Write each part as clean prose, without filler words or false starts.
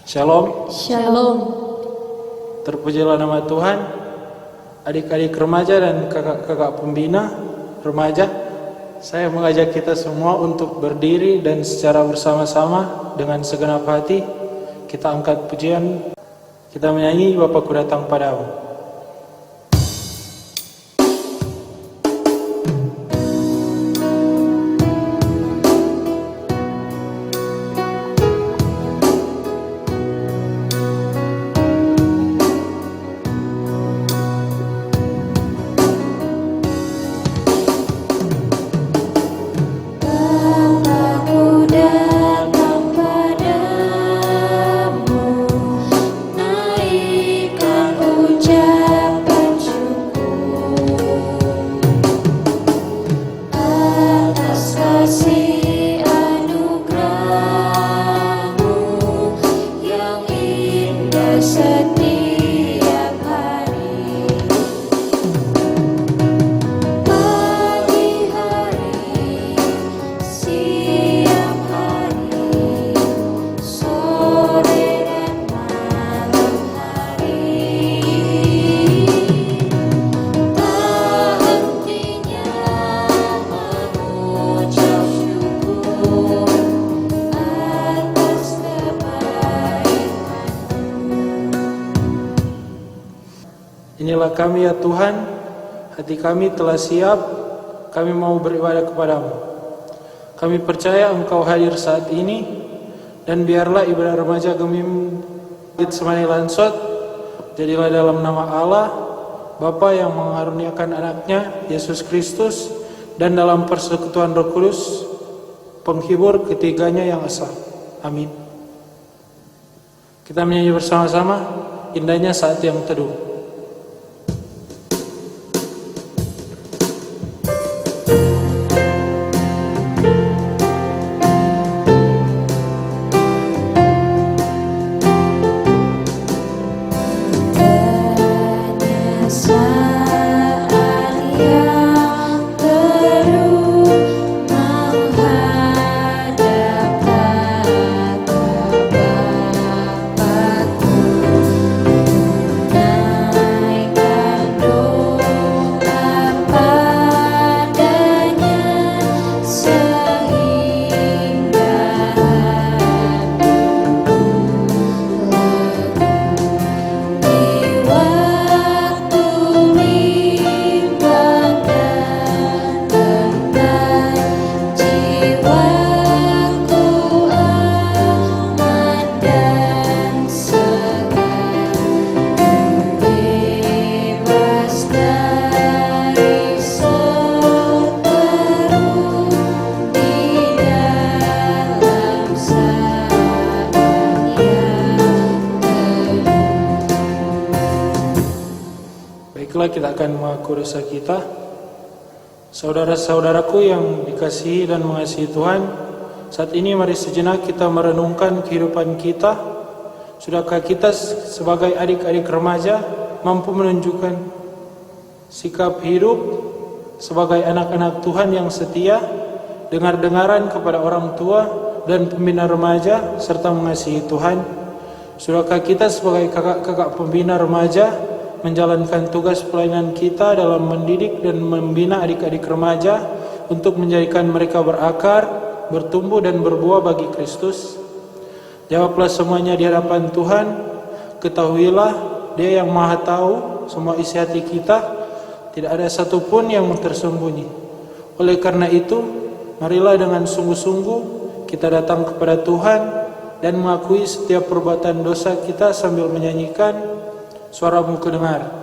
Shalom. Shalom. Terpujilah nama Tuhan. Adik-adik remaja dan kakak-kakak pembina remaja, saya mengajak kita semua untuk berdiri dan secara bersama-sama dengan segenap hati kita angkat pujian. Kita menyanyi Bapakku datang padamu. Inilah kami ya Tuhan, hati kami telah siap, kami mau beribadah kepadamu. Kami percaya Engkau hadir saat ini, dan biarlah ibadah remaja Gemim Getsemani Lansot jadilah dalam nama Allah, Bapa yang mengaruniakan anaknya, Yesus Kristus, dan dalam persekutuan Roh Kudus, penghibur ketiganya yang esa. Amin. Kita menyanyi bersama-sama, indahnya saat yang teduh. Baiklah, kita akan mengaku dosa kita. Saudara-saudaraku yang dikasihi dan mengasihi Tuhan, saat ini mari sejenak kita merenungkan kehidupan kita. Sudahkah kita sebagai adik-adik remaja mampu menunjukkan sikap hidup sebagai anak-anak Tuhan yang setia, dengar-dengaran kepada orang tua dan pembina remaja, serta mengasihi Tuhan? Sudahkah kita sebagai kakak-kakak pembina remaja menjalankan tugas pelayanan kita dalam mendidik dan membina adik-adik remaja untuk menjadikan mereka berakar, bertumbuh dan berbuah bagi Kristus? Jawablah semuanya di hadapan Tuhan. Ketahuilah, Dia yang Maha Tahu semua isi hati kita, tidak ada satupun yang tersembunyi. Oleh karena itu, marilah dengan sungguh-sungguh kita datang kepada Tuhan dan mengakui setiap perbuatan dosa kita sambil menyanyikan Suaramu kedengar.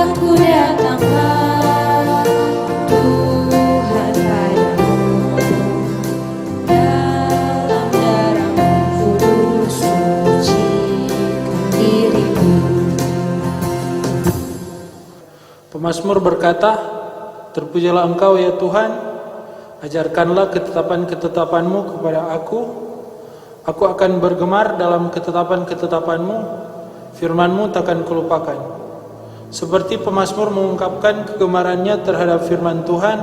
Aku datang Pemazmur berkata, "Terpujilah Engkau ya Tuhan, ajarkanlah ketetapan-ketetapan-Mu kepada aku. Aku akan bergemar dalam ketetapan-ketetapan-Mu, firman-Mu takkan kulupakan." Seperti pemazmur mengungkapkan kegemarannya terhadap firman Tuhan,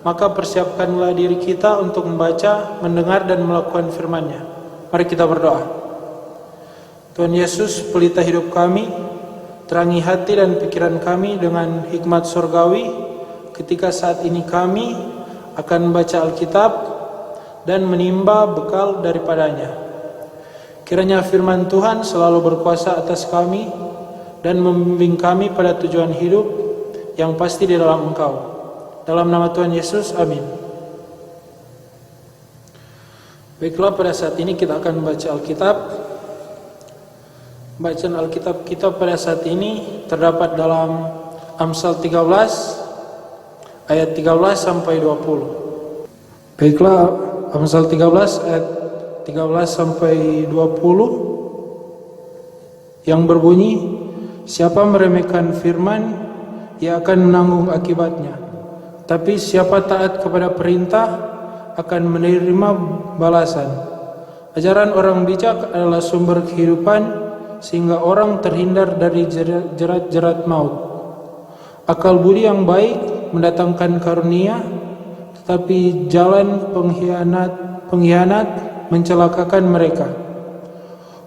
maka persiapkanlah diri kita untuk membaca, mendengar, dan melakukan firman-Nya. Mari kita berdoa. Tuhan Yesus, pelita hidup kami, terangi hati dan pikiran kami dengan hikmat surgawi ketika saat ini kami akan membaca Alkitab dan menimba bekal daripadanya. Kiranya firman Tuhan selalu berkuasa atas kami dan membimbing kami pada tujuan hidup yang pasti di dalam Engkau. Dalam nama Tuhan Yesus, amin. Baiklah, pada saat ini kita akan membaca Alkitab. Bacaan Alkitab kita pada saat ini terdapat dalam Amsal 13 ayat 13 sampai 20. Baiklah, Amsal 13 ayat 13 sampai 20 yang berbunyi, "Siapa meremehkan firman, ia akan menanggung akibatnya. Tapi siapa taat kepada perintah akan menerima balasan. Ajaran orang bijak adalah sumber kehidupan, sehingga orang terhindar dari jerat-jerat maut. Akal budi yang baik mendatangkan karunia, tetapi jalan pengkhianat mencelakakan mereka.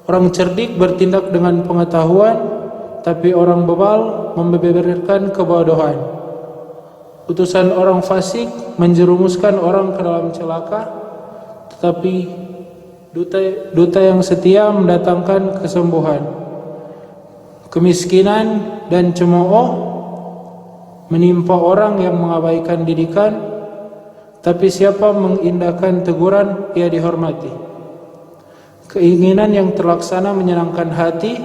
Orang cerdik bertindak dengan pengetahuan, tapi orang bebal membeberkan kebodohan. Utusan orang fasik menjerumuskan orang ke dalam celaka, tetapi duta yang setia mendatangkan kesembuhan. Kemiskinan dan cemooh menimpa orang yang mengabaikan didikan, tapi siapa mengindahkan teguran, ia dihormati. Keinginan yang terlaksana menyenangkan hati,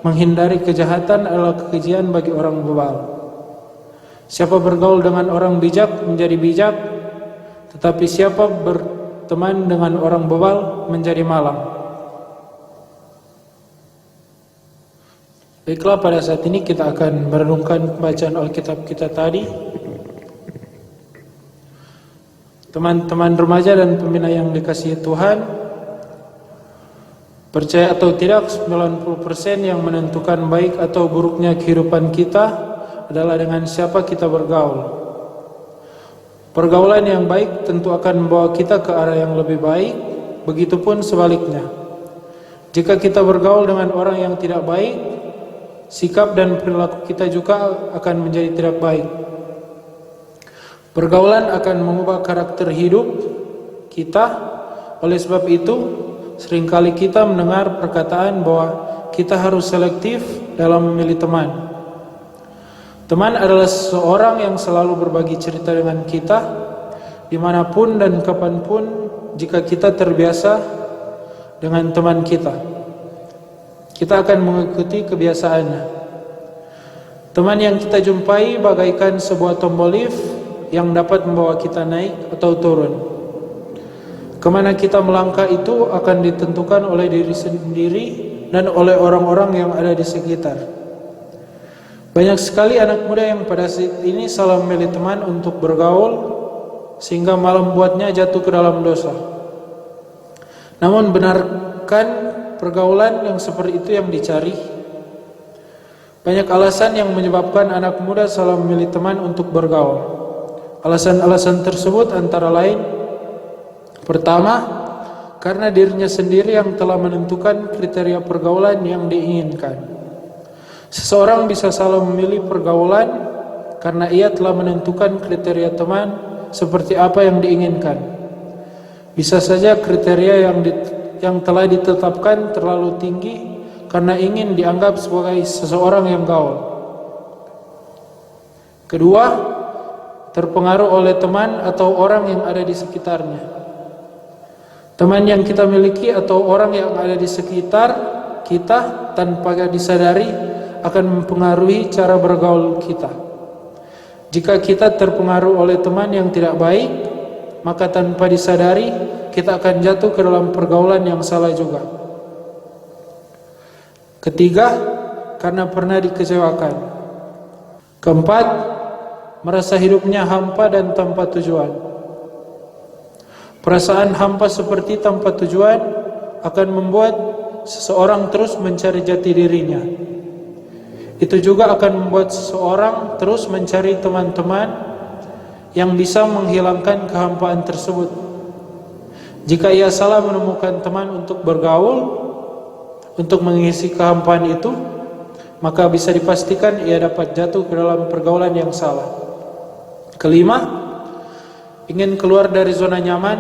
menghindari kejahatan adalah kekejian bagi orang bebal. Siapa bergaul dengan orang bijak menjadi bijak, tetapi siapa berteman dengan orang bebal menjadi malang." Baiklah, pada saat ini kita akan merenungkan bacaan Alkitab kita tadi. Teman-teman remaja dan pembina yang dikasihi Tuhan, percaya atau tidak, 90% yang menentukan baik atau buruknya kehidupan kita adalah dengan siapa kita bergaul. Pergaulan yang baik tentu akan membawa kita ke arah yang lebih baik, begitupun sebaliknya. Jika kita bergaul dengan orang yang tidak baik, sikap dan perilaku kita juga akan menjadi tidak baik. Pergaulan akan mengubah karakter hidup kita. Oleh sebab itu, seringkali kita mendengar perkataan bahwa kita harus selektif dalam memilih teman. Teman adalah seseorang yang selalu berbagi cerita dengan kita, dimanapun dan kapanpun, jika kita terbiasa dengan teman kita. Kita akan mengikuti kebiasaannya. Teman yang kita jumpai bagaikan sebuah tombol lift yang dapat membawa kita naik atau turun. Kemana kita melangkah itu akan ditentukan oleh diri sendiri dan oleh orang-orang yang ada di sekitar. Banyak sekali anak muda yang pada saat ini salah memilih teman untuk bergaul, sehingga malah membuatnya jatuh ke dalam dosa. Namun benarkan pergaulan yang seperti itu yang dicari? Banyak alasan yang menyebabkan anak muda salah memilih teman untuk bergaul. Alasan-alasan tersebut antara lain, pertama, karena dirinya sendiri yang telah menentukan kriteria pergaulan yang diinginkan. Seseorang bisa salah memilih pergaulan karena ia telah menentukan kriteria teman seperti apa yang diinginkan. Bisa saja kriteria yang telah ditetapkan terlalu tinggi karena ingin dianggap sebagai seseorang yang gaul. Kedua, terpengaruh oleh teman atau orang yang ada di sekitarnya. Teman yang kita miliki atau orang yang ada di sekitar kita tanpa disadari akan mempengaruhi cara bergaul kita. Jika kita terpengaruh oleh teman yang tidak baik, maka tanpa disadari kita akan jatuh ke dalam pergaulan yang salah juga. Ketiga, karena pernah dikecewakan. Keempat, merasa hidupnya hampa dan tanpa tujuan. Perasaan hampa seperti tanpa tujuan akan membuat seseorang terus mencari jati dirinya. Itu juga akan membuat seseorang terus mencari teman-teman yang bisa menghilangkan kehampaan tersebut. Jika ia salah menemukan teman untuk bergaul, untuk mengisi kehampaan itu, maka bisa dipastikan ia dapat jatuh ke dalam pergaulan yang salah. Kelima, ingin keluar dari zona nyaman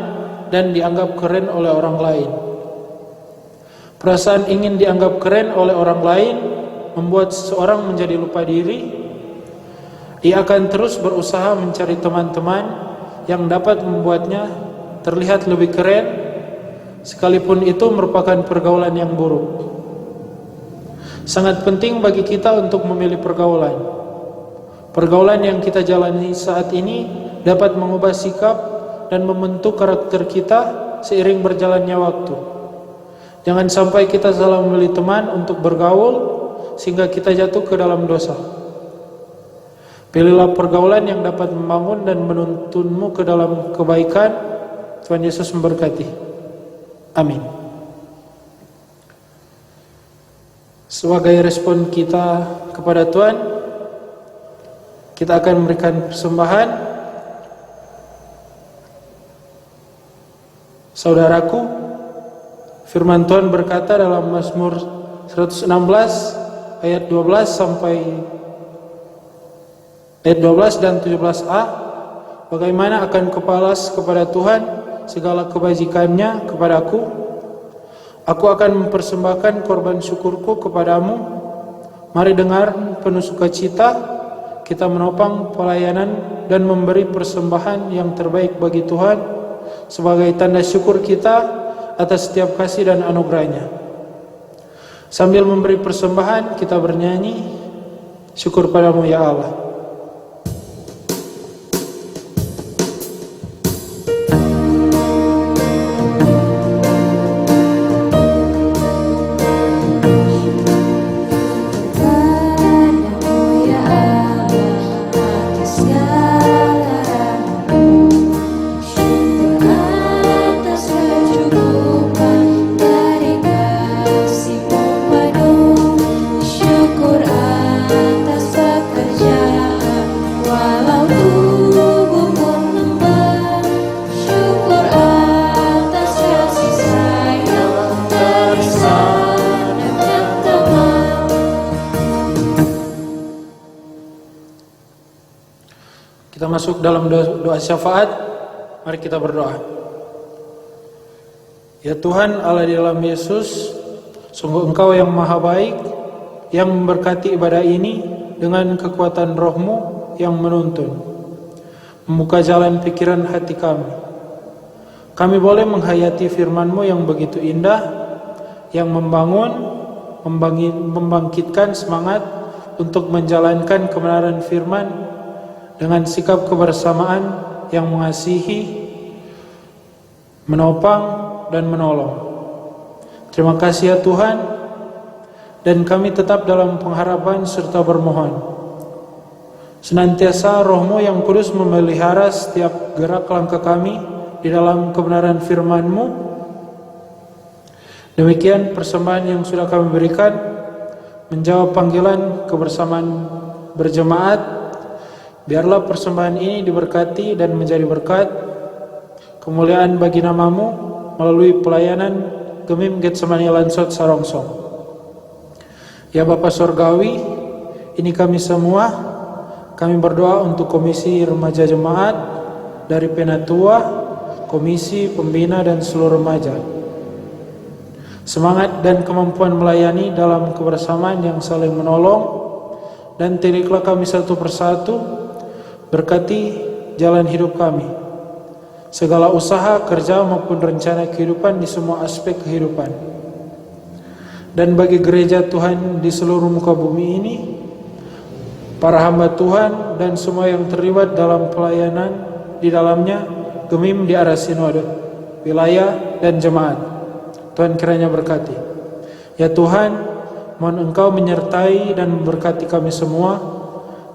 dan dianggap keren oleh orang lain. Perasaan ingin dianggap keren oleh orang lain membuat seseorang menjadi lupa diri. Ia akan terus berusaha mencari teman-teman yang dapat membuatnya terlihat lebih keren, sekalipun itu merupakan pergaulan yang buruk. Sangat penting bagi kita untuk memilih pergaulan. Pergaulan yang kita jalani saat ini dapat mengubah sikap dan membentuk karakter kita seiring berjalannya waktu. Jangan sampai kita salah memilih teman untuk bergaul sehingga kita jatuh ke dalam dosa. Pilihlah pergaulan yang dapat membangun dan menuntunmu ke dalam kebaikan. Tuhan Yesus memberkati. Amin. Sebagai respon kita kepada Tuhan, kita akan memberikan persembahan. Saudaraku, firman Tuhan berkata dalam Mazmur 116 ayat 12 sampai ayat 12 dan 17a, bagaimana akan kubalas kepada Tuhan segala kebajikannya kepadaku. Aku akan mempersembahkan korban syukurku kepadamu. Mari dengar penuh sukacita, kita menopang pelayanan dan memberi persembahan yang terbaik bagi Tuhan sebagai tanda syukur kita atas setiap kasih dan anugerahnya. Sambil memberi persembahan, kita bernyanyi, syukur padamu ya Allah. Kita masuk dalam doa syafaat. Mari kita berdoa. Ya Tuhan Allah di dalam Yesus, sungguh Engkau yang maha baik, yang memberkati ibadah ini dengan kekuatan roh-Mu yang menuntun, membuka jalan pikiran hati kami. Kami boleh menghayati firman-Mu yang begitu indah, yang membangun, membangkitkan semangat untuk menjalankan kebenaran firman dengan sikap kebersamaan yang mengasihi, menopang, dan menolong. Terima kasih ya Tuhan, dan kami tetap dalam pengharapan serta bermohon. Senantiasa roh-Mu yang kudus memelihara setiap gerak langkah kami di dalam kebenaran firman-Mu. Demikian persembahan yang sudah kami berikan, menjawab panggilan kebersamaan berjemaat. Biarlah persembahan ini diberkati dan menjadi berkat, kemuliaan bagi nama-Mu melalui pelayanan Gemim Getsemani Lansot Sarongsong. Ya Bapa Sorgawi, ini kami semua, kami berdoa untuk Komisi Remaja Jemaat dari Penatua, Komisi Pembina dan seluruh remaja. Semangat dan kemampuan melayani dalam kebersamaan yang saling menolong, dan tiriklah kami satu persatu. Berkati jalan hidup kami, segala usaha, kerja maupun rencana kehidupan di semua aspek kehidupan. Dan bagi gereja Tuhan di seluruh muka bumi ini, para hamba Tuhan dan semua yang terlibat dalam pelayanan di dalamnya, Gemim di arah sinode, wilayah dan jemaat, Tuhan kiranya berkati. Ya Tuhan, mohon Engkau menyertai dan memberkati kami semua,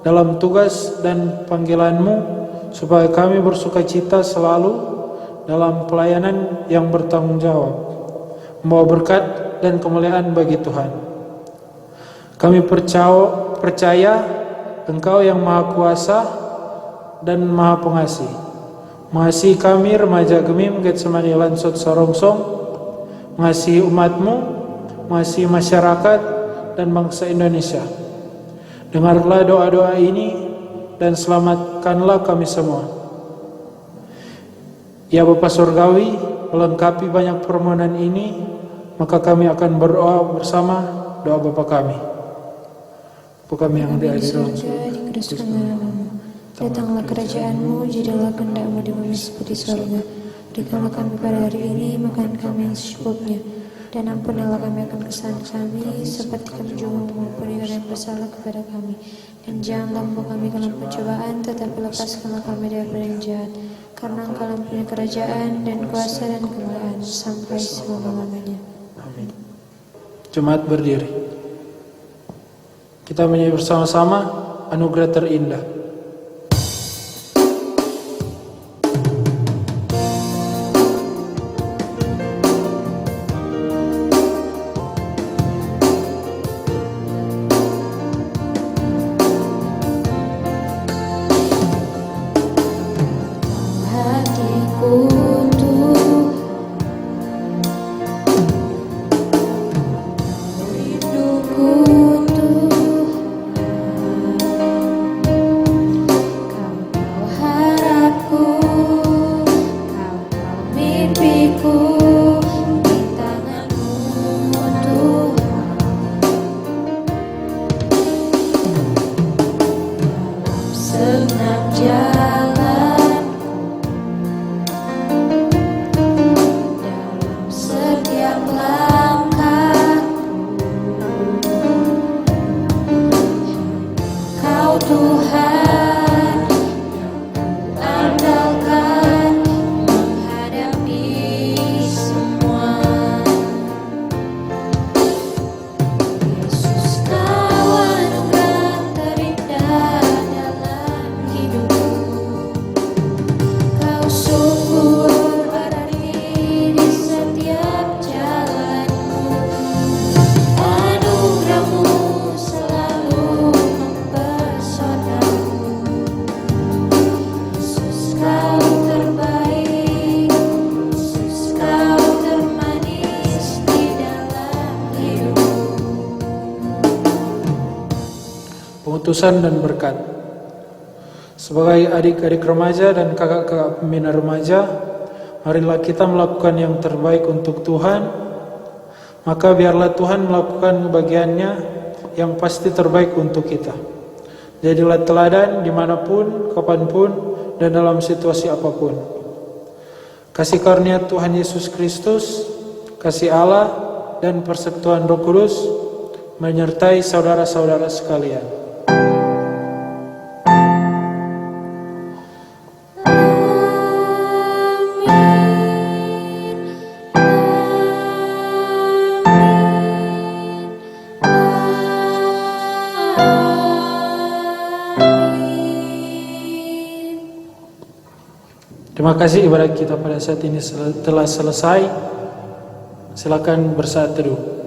dalam tugas dan panggilan-Mu, supaya kami bersukacita selalu dalam pelayanan yang bertanggung jawab, membawa berkat dan kemuliaan bagi Tuhan. Kami percaya Engkau yang Maha Kuasa dan Maha Pengasih. Mengasihi kami remaja Gemim Getsemani Lansot Sarongsong, mengasihi umat-Mu, mengasihi masyarakat dan bangsa Indonesia. Dengarlah doa-doa ini dan selamatkanlah kami semua. Ya Bapa Surgawi, melengkapi banyak permohonan ini, maka kami akan berdoa bersama doa Bapa kami. Bapa kami yang ada di surga, dikuduskanlah namamu. Datanglah kerajaan-Mu, jadilah kehendak-Mu di bumi seperti surga. Berikanlah kami pada hari ini makan kami yang secukupnya, dan ampunilah kami akan kesalahan kami, seperti kami juga mengampuni orang yang bersalah kepada kami. Dan janganlah membawa kami ke dalam pencobaan, tetapi lepaskanlah kami daripada yang jahat. Karena Engkau yang punya kerajaan dan kuasa dan kemuliaan sampai selama-lamanya. Amin. Jemaat berdiri. Kita menyanyi bersama-sama anugerah terindah. Pengutusan dan berkat. Sebagai adik-adik remaja dan kakak-kakak pembina remaja, marilah kita melakukan yang terbaik untuk Tuhan. Maka biarlah Tuhan melakukan bagiannya yang pasti terbaik untuk kita. Jadilah teladan dimanapun, kapanpun, dan dalam situasi apapun. Kasih karunia Tuhan Yesus Kristus, kasih Allah, dan persekutuan Roh Kudus menyertai saudara-saudara sekalian. Terima kasih, ibadah kita pada saat ini telah selesai. Silakan bersaat teduh.